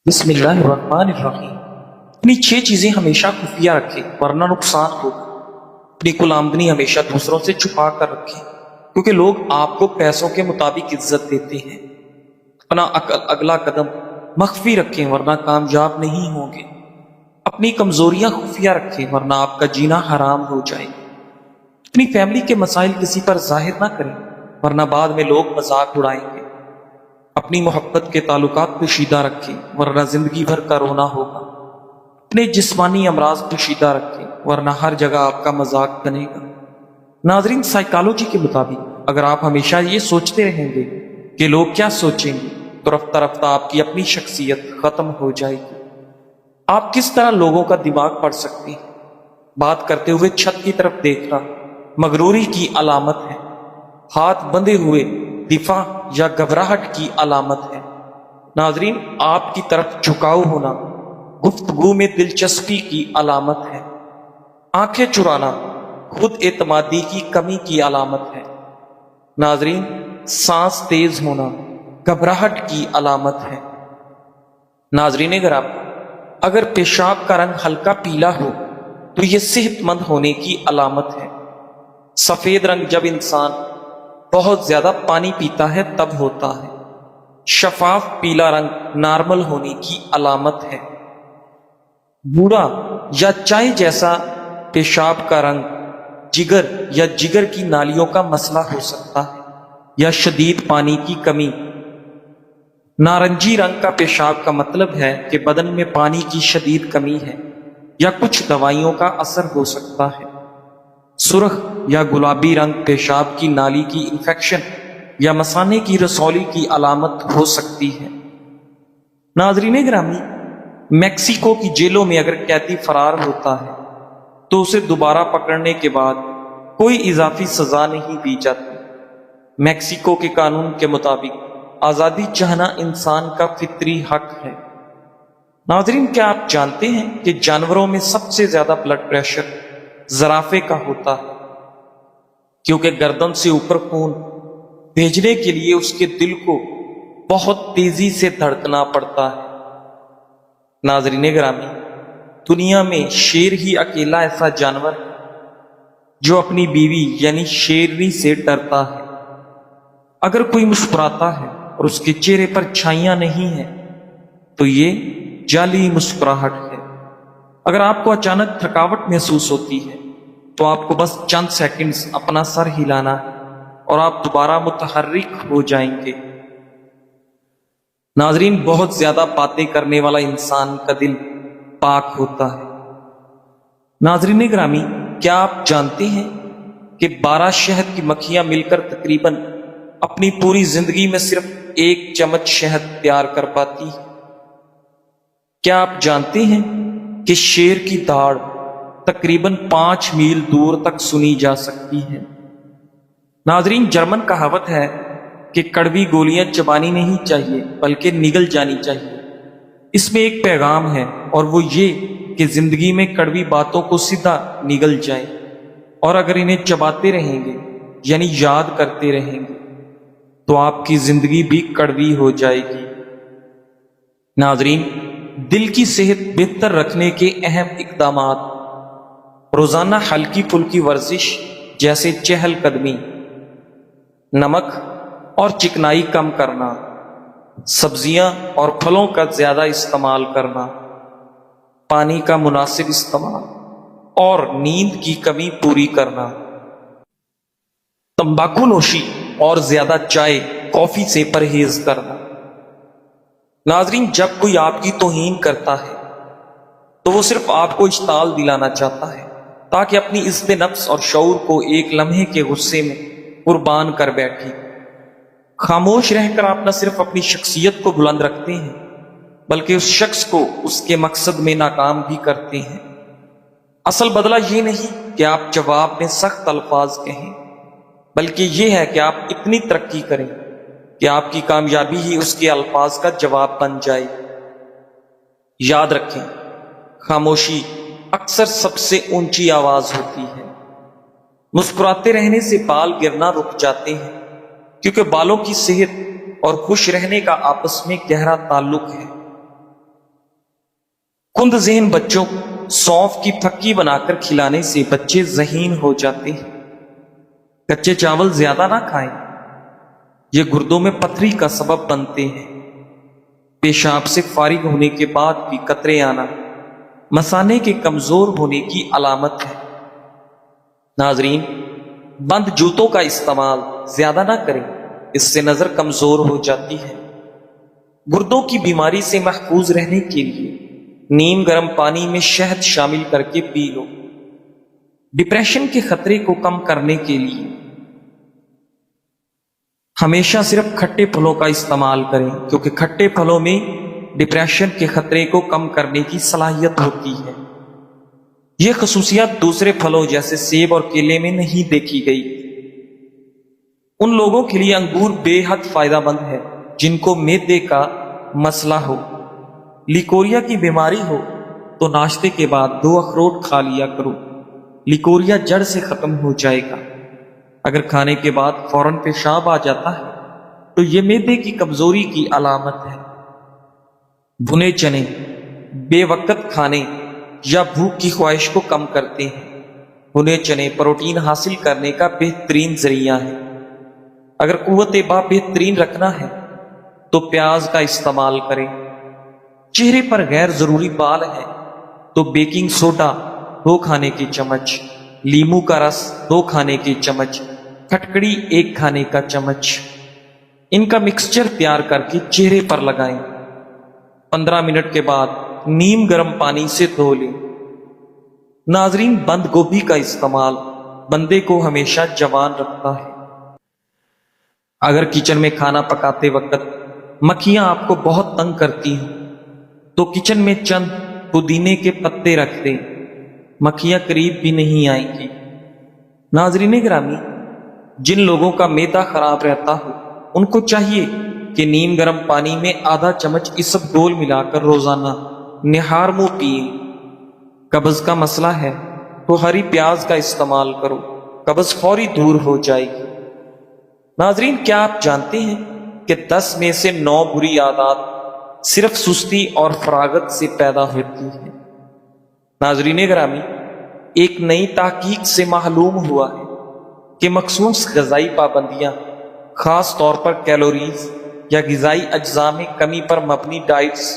بسم اللہ الرحمن الرحیم۔ اپنی 6 چیزیں ہمیشہ خفیہ رکھیں ورنہ نقصان ہوگا۔ اپنی کل آمدنی ہمیشہ دوسروں سے چھپا کر رکھیں کیونکہ لوگ آپ کو پیسوں کے مطابق عزت دیتے ہیں۔ اپنا اگلا قدم مخفی رکھیں ورنہ کامیاب نہیں ہوں گے۔ اپنی کمزوریاں خفیہ رکھیں ورنہ آپ کا جینا حرام ہو جائے۔ اپنی فیملی کے مسائل کسی پر ظاہر نہ کریں ورنہ بعد میں لوگ مذاق اڑائیں گے۔ اپنی محبت کے تعلقات پوشیدہ رکھیں ورنہ زندگی بھر کا رونا ہوگا۔ اپنے جسمانی امراض پوشیدہ رکھیں ورنہ ہر جگہ آپ کا مذاق بنے گا۔ ناظرین، سائیکالوجی کے مطابق اگر آپ ہمیشہ یہ سوچتے رہیں گے کہ لوگ کیا سوچیں گے تو رفتہ رفتہ آپ کی اپنی شخصیت ختم ہو جائے گی۔ آپ کس طرح لوگوں کا دماغ پڑھ سکتے ہیں؟ بات کرتے ہوئے چھت کی طرف دیکھنا مغروری کی علامت ہے۔ ہاتھ بندھے ہوئے دفاع یا گھبراہٹ کی علامت ہے۔ ناظرین، آپ کی طرف جھکاؤ ہونا گفتگو میں دلچسپی کی علامت ہے۔ آنکھیں چرانا خود اعتمادی کی کمی کی علامت ہے۔ ناظرین، سانس تیز ہونا گھبراہٹ کی علامت ہے۔ ناظرین گرامی، اگر پیشاب کا رنگ ہلکا پیلا ہو تو یہ صحت مند ہونے کی علامت ہے۔ سفید رنگ جب انسان بہت زیادہ پانی پیتا ہے تب ہوتا ہے۔ شفاف پیلا رنگ نارمل ہونے کی علامت ہے۔ بوڑھا یا چائے جیسا پیشاب کا رنگ جگر یا جگر کی نالیوں کا مسئلہ ہو سکتا ہے یا شدید پانی کی کمی۔ نارنجی رنگ کا پیشاب کا مطلب ہے کہ بدن میں پانی کی شدید کمی ہے یا کچھ دوائیوں کا اثر ہو سکتا ہے۔ سرخ یا گلابی رنگ پیشاب کی نالی کی انفیکشن یا مثانے کی رسولی کی علامت ہو سکتی ہے۔ ناظرین گرامی، میکسیکو کی جیلوں میں اگر قیدی فرار ہوتا ہے تو اسے دوبارہ پکڑنے کے بعد کوئی اضافی سزا نہیں دی جاتی۔ میکسیکو کے قانون کے مطابق آزادی چاہنا انسان کا فطری حق ہے۔ ناظرین، کیا آپ جانتے ہیں کہ جانوروں میں سب سے زیادہ بلڈ پریشر زرافے کا ہوتا ہے کیونکہ گردن سے اوپر خون بھیجنے کے لیے اس کے دل کو بہت تیزی سے دھڑکنا پڑتا ہے۔ ناظرین گرامی، دنیا میں شیر ہی اکیلا ایسا جانور ہے جو اپنی بیوی یعنی شیرنی سے ڈرتا ہے۔ اگر کوئی مسکراتا ہے اور اس کے چہرے پر چھائیاں نہیں ہیں تو یہ جعلی مسکراہٹ ہے۔ اگر آپ کو اچانک تھکاوٹ محسوس ہوتی ہے تو آپ کو بس چند سیکنڈز اپنا سر ہلانا ہے اور آپ دوبارہ متحرک ہو جائیں گے۔ ناظرین، بہت زیادہ باتیں کرنے والا انسان کا دل پاک ہوتا ہے۔ ناظرین گرامی، کیا آپ جانتے ہیں کہ 12 شہد کی مکھیاں مل کر تقریباً اپنی پوری زندگی میں صرف 1 چمچ شہد تیار کر پاتی ہے؟ کیا آپ جانتے ہیں کہ شیر کی داڑھ تقریباً 5 میل دور تک سنی جا سکتی ہے؟ ناظرین، جرمن کہاوت ہے کہ کڑوی گولیاں چبانی نہیں چاہیے بلکہ نگل جانی چاہیے۔ اس میں ایک پیغام ہے اور وہ یہ کہ زندگی میں کڑوی باتوں کو سیدھا نگل جائیں، اور اگر انہیں چباتے رہیں گے یعنی یاد کرتے رہیں گے تو آپ کی زندگی بھی کڑوی ہو جائے گی۔ ناظرین، دل کی صحت بہتر رکھنے کے اہم اقدامات: روزانہ ہلکی پھلکی ورزش جیسے چہل قدمی، نمک اور چکنائی کم کرنا، سبزیاں اور پھلوں کا زیادہ استعمال کرنا، پانی کا مناسب استعمال اور نیند کی کمی پوری کرنا، تمباکو نوشی اور زیادہ چائے کافی سے پرہیز کرنا۔ ناظرین، جب کوئی آپ کی توہین کرتا ہے تو وہ صرف آپ کو اشتعال دلانا چاہتا ہے تاکہ اپنی عزت نفس اور شعور کو ایک لمحے کے غصے میں قربان کر بیٹھے۔ خاموش رہ کر آپ نہ صرف اپنی شخصیت کو بلند رکھتے ہیں بلکہ اس شخص کو اس کے مقصد میں ناکام بھی کرتے ہیں۔ اصل بدلہ یہ نہیں کہ آپ جواب میں سخت الفاظ کہیں، بلکہ یہ ہے کہ آپ اتنی ترقی کریں کہ آپ کی کامیابی ہی اس کے الفاظ کا جواب بن جائے۔ یاد رکھیں، خاموشی اکثر سب سے اونچی آواز ہوتی ہے۔ مسکراتے رہنے سے بال گرنا رک جاتے ہیں کیونکہ بالوں کی صحت اور خوش رہنے کا آپس میں گہرا تعلق ہے۔ کند ذہن بچوں کو سونف کی پھکی بنا کر کھلانے سے بچے ذہین ہو جاتے ہیں۔ کچے چاول زیادہ نہ کھائیں، یہ گردوں میں پتھری کا سبب بنتے ہیں۔ پیشاب سے فارغ ہونے کے بعد بھی قطرے آنا مثانے کے کمزور ہونے کی علامت ہے۔ ناظرین، بند جوتوں کا استعمال زیادہ نہ کریں، اس سے نظر کمزور ہو جاتی ہے۔ گردوں کی بیماری سے محفوظ رہنے کے لیے نیم گرم پانی میں شہد شامل کر کے پی لو۔ ڈپریشن کے خطرے کو کم کرنے کے لیے ہمیشہ صرف کھٹے پھلوں کا استعمال کریں، کیونکہ کھٹے پھلوں میں ڈپریشن کے خطرے کو کم کرنے کی صلاحیت ہوتی ہے۔ یہ خصوصیات دوسرے پھلوں جیسے سیب اور کیلے میں نہیں دیکھی گئی۔ ان لوگوں کے لیے انگور بے حد فائدہ مند ہے جن کو معدے کا مسئلہ ہو، لیکوریا کی بیماری ہو تو ناشتے کے بعد 2 اخروٹ کھا لیا کرو، لیکوریا جڑ سے ختم ہو جائے گا۔ اگر کھانے کے بعد فوراً پیشاب آ جاتا ہے تو یہ معدے کی کمزوری کی علامت ہے۔ بھنے چنے بے وقت کھانے یا بھوک کی خواہش کو کم کرتے ہیں۔ بھنے چنے پروٹین حاصل کرنے کا بہترین ذریعہ ہے۔ اگر قوت با بہترین رکھنا ہے تو پیاز کا استعمال کریں۔ چہرے پر غیر ضروری بال ہے تو بیکنگ سوڈا 2 کھانے کے چمچ، لیموں کا رس 2 کھانے کے چمچ، کھٹکڑی 1 کھانے کا چمچ، ان کا مکسچر تیار کر کے چہرے پر لگائیں۔ 15 منٹ کے بعد نیم گرم پانی سے دھو لیں۔ ناظرین، بند گوبھی کا استعمال بندے کو ہمیشہ جوان رکھتا ہے۔ اگر کچن میں کھانا پکاتے وقت مکھیاں آپ کو بہت تنگ کرتی ہیں تو کچن میں چند پودینے کے پتے رکھ دیں، مکھیاں قریب بھی نہیں آئیں گی۔ ناظرین گرامی، جن لوگوں کا معدہ خراب رہتا ہو ان کو چاہیے کہ نیم گرم پانی میں آدھا چمچ اسب گول ملا کر روزانہ نہار منہ پئیں۔ قبض کا مسئلہ ہے تو ہری پیاز کا استعمال کرو، قبض فوری دور ہو جائے گی۔ ناظرین، کیا آپ جانتے ہیں کہ 10 میں سے 9 بری عادات صرف سستی اور فراغت سے پیدا ہوتی ہیں؟ ناظرین گرامی، ایک نئی تحقیق سے معلوم ہوا ہے کہ مخصوص غذائی پابندیاں، خاص طور پر کیلوریز یا غذائی اجزاء میں کمی پر مبنی ڈائٹس،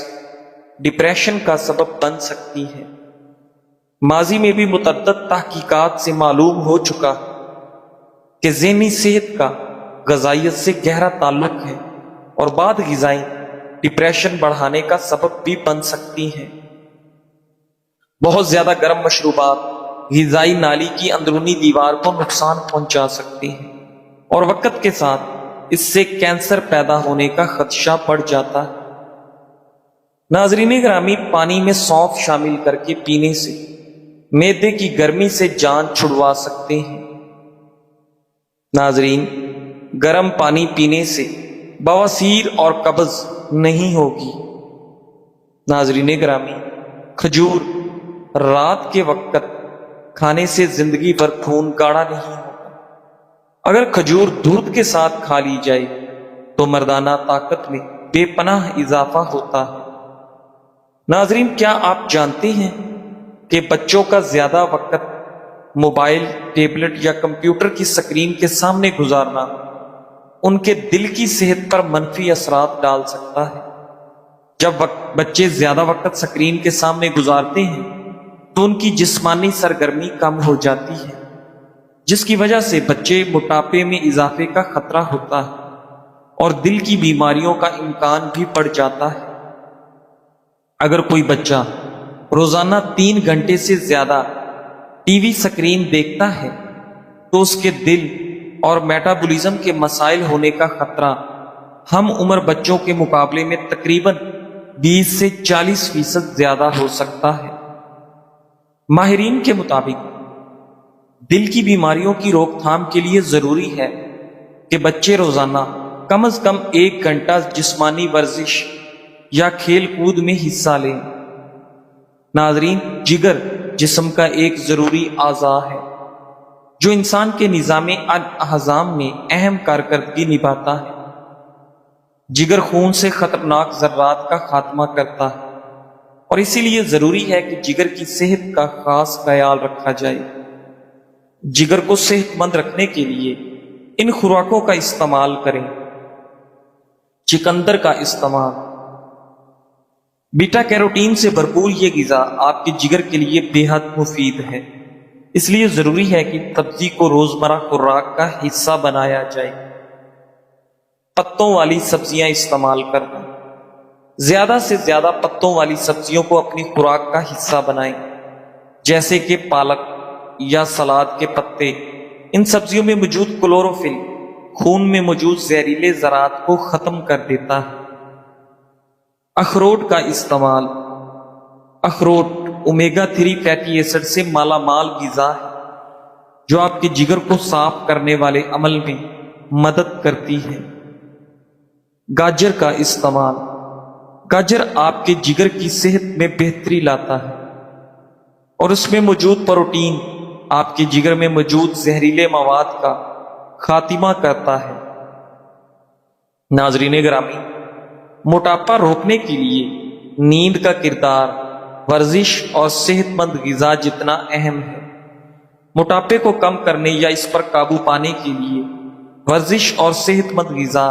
ڈپریشن کا سبب بن سکتی ہیں۔ ماضی میں بھی متعدد تحقیقات سے معلوم ہو چکا کہ ذہنی صحت کا غذائیت سے گہرا تعلق ہے اور بعض غذائیں ڈپریشن بڑھانے کا سبب بھی بن سکتی ہیں۔ بہت زیادہ گرم مشروبات غذائی نالی کی اندرونی دیوار کو نقصان پہنچا سکتے ہیں اور وقت کے ساتھ اس سے کینسر پیدا ہونے کا خدشہ بڑھ جاتا ہے۔ ناظرین گرامی، پانی میں سونف شامل کر کے پینے سے معدے کی گرمی سے جان چھڑوا سکتے ہیں۔ ناظرین، گرم پانی پینے سے بواسیر اور قبض نہیں ہوگی۔ ناظرین گرامی، کھجور رات کے وقت کھانے سے زندگی بھر خون گاڑھا نہیں ہوتا۔ اگر کھجور دودھ کے ساتھ کھا لی جائے تو مردانہ طاقت میں بے پناہ اضافہ ہوتا ہے۔ ناظرین، کیا آپ جانتے ہیں کہ بچوں کا زیادہ وقت موبائل، ٹیبلٹ یا کمپیوٹر کی سکرین کے سامنے گزارنا ان کے دل کی صحت پر منفی اثرات ڈال سکتا ہے؟ جب بچے زیادہ وقت سکرین کے سامنے گزارتے ہیں تو ان کی جسمانی سرگرمی کم ہو جاتی ہے، جس کی وجہ سے بچے موٹاپے میں اضافے کا خطرہ ہوتا ہے اور دل کی بیماریوں کا امکان بھی بڑھ جاتا ہے۔ اگر کوئی بچہ روزانہ 3 گھنٹے سے زیادہ ٹی وی سکرین دیکھتا ہے تو اس کے دل اور میٹابولزم کے مسائل ہونے کا خطرہ ہم عمر بچوں کے مقابلے میں تقریباً 20 سے 40% زیادہ ہو سکتا ہے۔ ماہرین کے مطابق دل کی بیماریوں کی روک تھام کے لیے ضروری ہے کہ بچے روزانہ کم از کم 1 گھنٹہ جسمانی ورزش یا کھیل کود میں حصہ لیں۔ ناظرین، جگر جسم کا ایک ضروری اعضاء ہے جو انسان کے نظام اعضام میں اہم کارکردگی نبھاتا ہے۔ جگر خون سے خطرناک ذرات کا خاتمہ کرتا ہے اور اسی لیے ضروری ہے کہ جگر کی صحت کا خاص خیال رکھا جائے۔ جگر کو صحت مند رکھنے کے لیے ان خوراکوں کا استعمال کریں۔ چقندر کا استعمال۔ بیٹا کیروٹین سے بھرپور یہ غذا آپ کے جگر کے لیے بے حد مفید ہے، اس لیے ضروری ہے کہ سبزی کو روزمرہ خوراک کا حصہ بنایا جائے۔ پتوں والی سبزیاں استعمال کرنا۔ زیادہ سے زیادہ پتوں والی سبزیوں کو اپنی خوراک کا حصہ بنائیں، جیسے کہ پالک یا سلاد کے پتے۔ ان سبزیوں میں موجود کلوروفل خون میں موجود زہریلے ذرات کو ختم کر دیتا ہے۔ اخروٹ کا استعمال۔ اخروٹ اومیگا 3 فیٹی ایسڈ سے مالا مال غذا ہے جو آپ کے جگر کو صاف کرنے والے عمل میں مدد کرتی ہے۔ گاجر کا استعمال۔ گاجر آپ کے جگر کی صحت میں بہتری لاتا ہے اور اس میں موجود پروٹین آپ کے جگر میں موجود زہریلے مواد کا خاتمہ کرتا ہے۔ ناظرین گرامی، موٹاپا روکنے کے لیے نیند کا کردار ورزش اور صحت مند غذا جتنا اہم ہے۔ موٹاپے کو کم کرنے یا اس پر قابو پانے کے لیے ورزش اور صحت مند غذا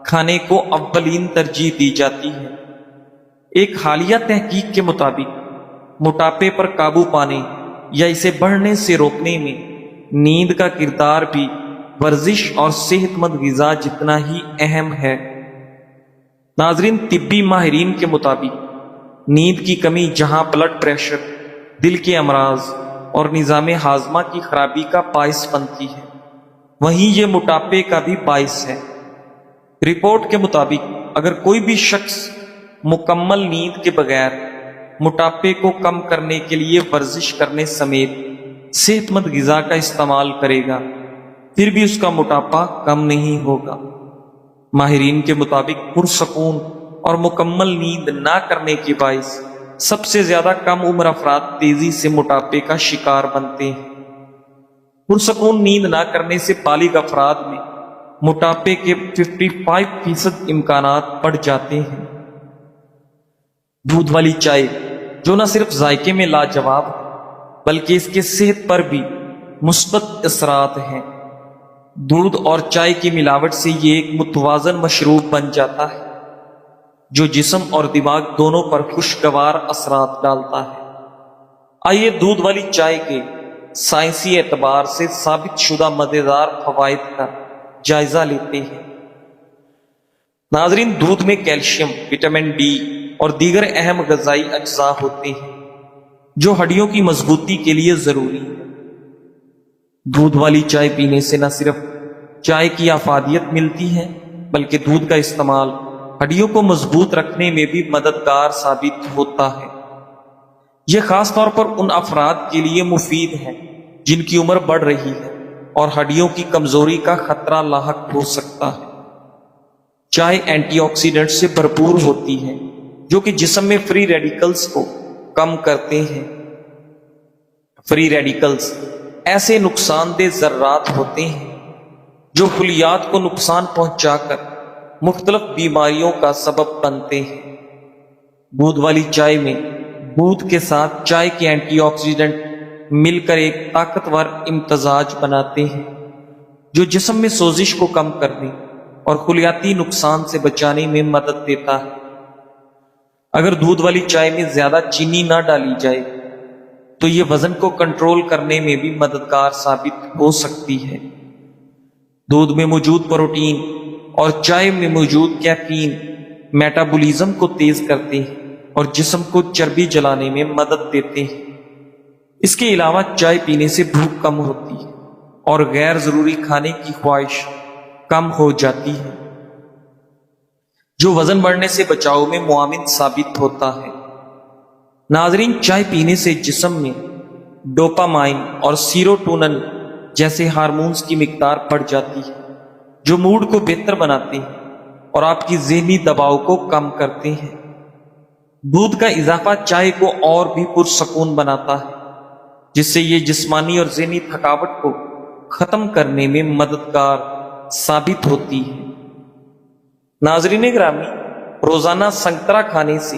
کھانے کو اولین ترجیح دی جاتی ہے۔ ایک حالیہ تحقیق کے مطابق موٹاپے پر قابو پانے یا اسے بڑھنے سے روکنے میں نیند کا کردار بھی ورزش اور صحت مند غذا جتنا ہی اہم ہے۔ ناظرین، طبی ماہرین کے مطابق نیند کی کمی جہاں بلڈ پریشر، دل کے امراض اور نظام ہاضمہ کی خرابی کا باعث بنتی ہے، وہیں یہ موٹاپے کا بھی باعث ہے۔ رپورٹ کے مطابق اگر کوئی بھی شخص مکمل نیند کے بغیر موٹاپے کو کم کرنے کے لیے ورزش کرنے سمیت صحت مند غذا کا استعمال کرے گا، پھر بھی اس کا موٹاپا کم نہیں ہوگا۔ ماہرین کے مطابق پرسکون اور مکمل نیند نہ کرنے کے باعث سب سے زیادہ کم عمر افراد تیزی سے موٹاپے کا شکار بنتے ہیں۔ پرسکون نیند نہ کرنے سے بالغ افراد میں موٹاپے کے 55% امکانات بڑھ جاتے ہیں۔ دودھ والی چائے، جو نہ صرف ذائقے میں لاجواب بلکہ اس کے صحت پر بھی مثبت اثرات ہیں۔ دودھ اور چائے کی ملاوٹ سے یہ ایک متوازن مشروب بن جاتا ہے جو جسم اور دماغ دونوں پر خوشگوار اثرات ڈالتا ہے۔ آئیے دودھ والی چائے کے سائنسی اعتبار سے ثابت شدہ مزیدار فوائد کا جائزہ لیتے ہیں۔ ناظرین، دودھ میں کیلشیم، وٹامن ڈی اور دیگر اہم غذائی اجزاء ہوتے ہیں جو ہڈیوں کی مضبوطی کے لیے ضروری ہے۔ دودھ والی چائے پینے سے نہ صرف چائے کی افادیت ملتی ہے بلکہ دودھ کا استعمال ہڈیوں کو مضبوط رکھنے میں بھی مددگار ثابت ہوتا ہے۔ یہ خاص طور پر ان افراد کے لیے مفید ہے جن کی عمر بڑھ رہی ہے اور ہڈیوں کی کمزوری کا خطرہ لاحق ہو سکتا ہے۔ چائے اینٹی آکسیڈنٹ سے بھرپور ہوتی ہے جو کہ جسم میں فری ریڈیکلز کو کم کرتے ہیں۔ فری ریڈیکلز ایسے نقصان دہ ذرات ہوتے ہیں جو خلیات کو نقصان پہنچا کر مختلف بیماریوں کا سبب بنتے ہیں۔ دودھ والی چائے میں دودھ کے ساتھ چائے کے اینٹی آکسیڈنٹ مل کر ایک طاقتور امتزاج بناتے ہیں جو جسم میں سوزش کو کم کرنے اور خلیاتی نقصان سے بچانے میں مدد دیتا ہے۔ اگر دودھ والی چائے میں زیادہ چینی نہ ڈالی جائے تو یہ وزن کو کنٹرول کرنے میں بھی مددگار ثابت ہو سکتی ہے۔ دودھ میں موجود پروٹین اور چائے میں موجود کیفین میٹابولزم کو تیز کرتے ہیں اور جسم کو چربی جلانے میں مدد دیتے ہیں۔ اس کے علاوہ چائے پینے سے بھوک کم ہوتی ہے اور غیر ضروری کھانے کی خواہش کم ہو جاتی ہے جو وزن بڑھنے سے بچاؤ میں معاون ثابت ہوتا ہے۔ ناظرین، چائے پینے سے جسم میں ڈوپامائن اور سیروٹونن جیسے ہارمونز کی مقدار بڑھ جاتی ہے جو موڈ کو بہتر بناتے ہیں اور آپ کی ذہنی دباؤ کو کم کرتے ہیں۔ دودھ کا اضافہ چائے کو اور بھی پرسکون بناتا ہے جس سے یہ جسمانی اور ذہنی تھکاوٹ کو ختم کرنے میں مددگار ثابت ہوتی ہے۔ ناظرین گرامی، روزانہ سنگترا کھانے سے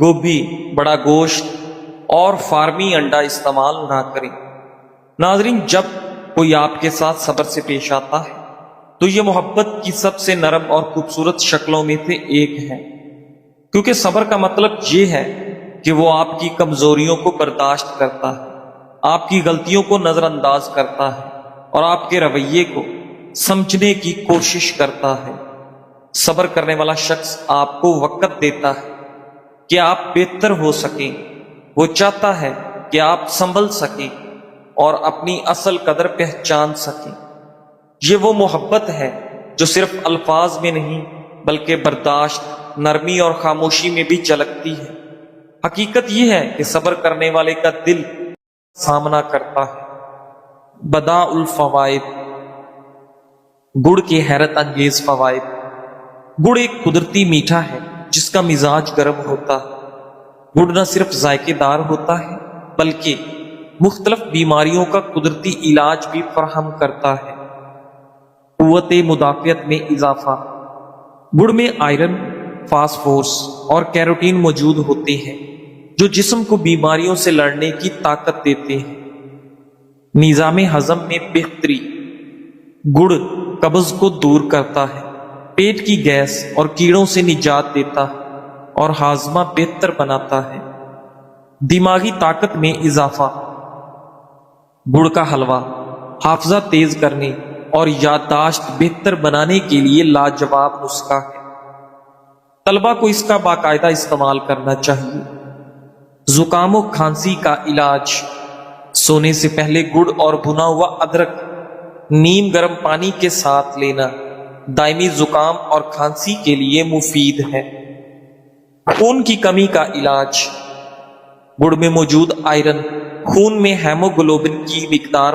گوبھی، بڑا گوشت اور فارمی انڈا استعمال نہ کریں۔ ناظرین، جب کوئی آپ کے ساتھ صبر سے پیش آتا ہے تو یہ محبت کی سب سے نرم اور خوبصورت شکلوں میں سے ایک ہے، کیونکہ صبر کا مطلب یہ ہے کہ وہ آپ کی کمزوریوں کو برداشت کرتا ہے، آپ کی غلطیوں کو نظر انداز کرتا ہے اور آپ کے رویے کو سمجھنے کی کوشش کرتا ہے۔ صبر کرنے والا شخص آپ کو وقت دیتا ہے کہ آپ بہتر ہو سکیں، وہ چاہتا ہے کہ آپ سنبھل سکیں اور اپنی اصل قدر پہچان سکیں۔ یہ وہ محبت ہے جو صرف الفاظ میں نہیں بلکہ برداشت، نرمی اور خاموشی میں بھی جھلکتی ہے۔ حقیقت یہ ہے کہ صبر کرنے والے کا دل سامنا کرتا ہے۔ بداء الفوائد، گڑ کے حیرت انگیز فوائد۔ گڑ ایک قدرتی میٹھا ہے جس کا مزاج گرم ہوتا ہے۔ گڑ نہ صرف ذائقے دار ہوتا ہے بلکہ مختلف بیماریوں کا قدرتی علاج بھی فراہم کرتا ہے۔ قوت مدافعت میں اضافہ۔ گڑ میں آئرن، فاسفورس اور کیروٹین موجود ہوتے ہیں جو جسم کو بیماریوں سے لڑنے کی طاقت دیتے ہیں۔ نظام ہضم میں بہتری۔ گڑ قبض کو دور کرتا ہے، پیٹ کی گیس اور کیڑوں سے نجات دیتا ہے اور ہاضمہ بہتر بناتا ہے۔ دماغی طاقت میں اضافہ۔ گڑ کا حلوہ حافظہ تیز کرنے اور یادداشت بہتر بنانے کے لیے لاجواب نسخہ ہے۔ طلبہ کو اس کا باقاعدہ استعمال کرنا چاہیے۔ زکام و کھانسی کا علاج۔ سونے سے پہلے گڑ اور بھنا ہوا ادرک نیم گرم پانی کے ساتھ لینا دائمی زکام اور کھانسی کے لیے مفید ہے۔ خون کی کمی کا علاج۔ گڑ میں موجود آئرن خون میں ہیموگلوبن کی مقدار